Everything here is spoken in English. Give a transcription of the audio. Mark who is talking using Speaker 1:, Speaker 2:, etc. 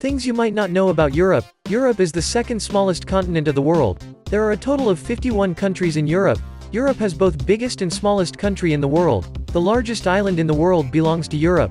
Speaker 1: Things you might not know about Europe. Europe is the second smallest continent of the world. There are a total of 51 countries in Europe. Europe has both biggest and smallest country in the world. The largest island in the world belongs to Europe.